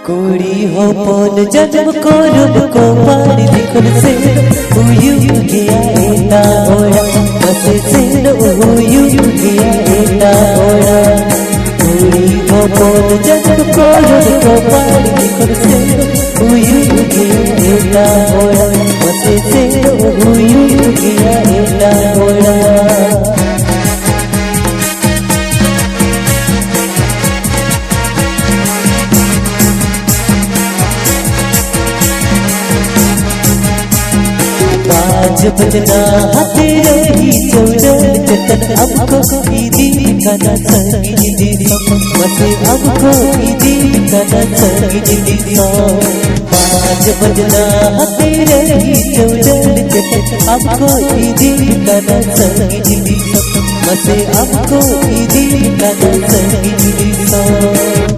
कुड़ी हो पौन जन्म को रूप को पारी लिखन से हुयू गया एटा ओड़ा बस से हुयू गया एटा ओड़ा कुड़ी हो पौन जन्म को रूप को पारी लिखन से हुयू गया एटा ओड़ा बस से हुयू गया एटा ओड़ा आज बजना हाथे रही चौदर जतन हमको ईदी काना संगी दी मसे हमको ईदी काना संगी दी आज बजना हाथे रही चौदर जतन हमको ईदी काना संगी दी मसे हमको ईदी काना संगी दी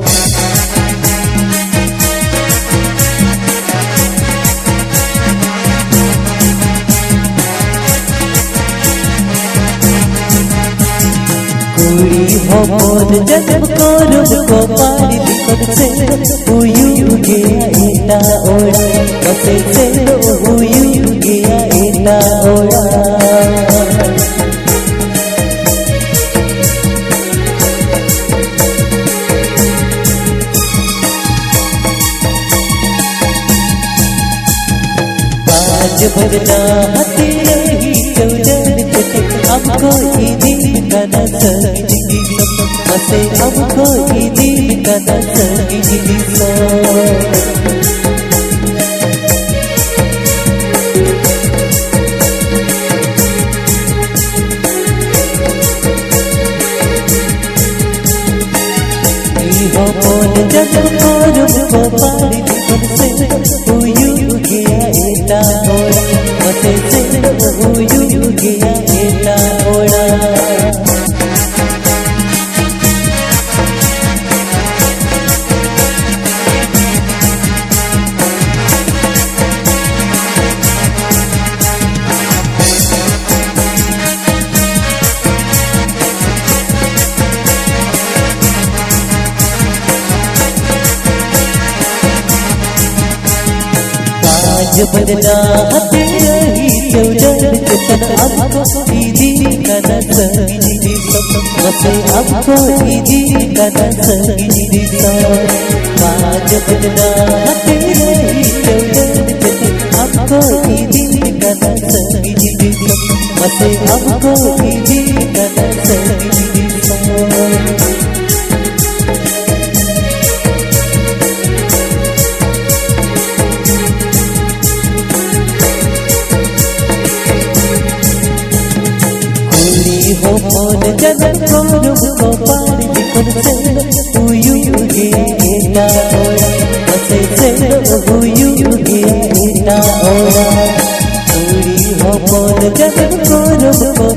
कुड़ी हो मोर जन्म को रूप को पारी लिखन से हुयू गया एटा ओड़ा बस से हुयू गया एटा ओड़ा आज बजना हाथे रही चौदर हमको ईदी काना संगी मसे हमको ईदी काना संगी हो पौन जन्म को रूप को पारी लिखन से हुयू गया एटा ओड़ा बस से हुयू गया एटा ओड़ा आज बजना हाथे रही चौदर जतन हमको ईदी काना संगी दी मसे हमको ईदी काना संगी दी आज बजना हाथे रही चौदर जतन हमको ईदी काना संगी दी मसे हमको ईदी काना संगी दी हो पौन जन्म को रूप को पारी लिखन से हुयू गया एटा ओड़ा बस से हुयू गया एटा ओड़ा कुड़ी हो पौन जन्म को रूप को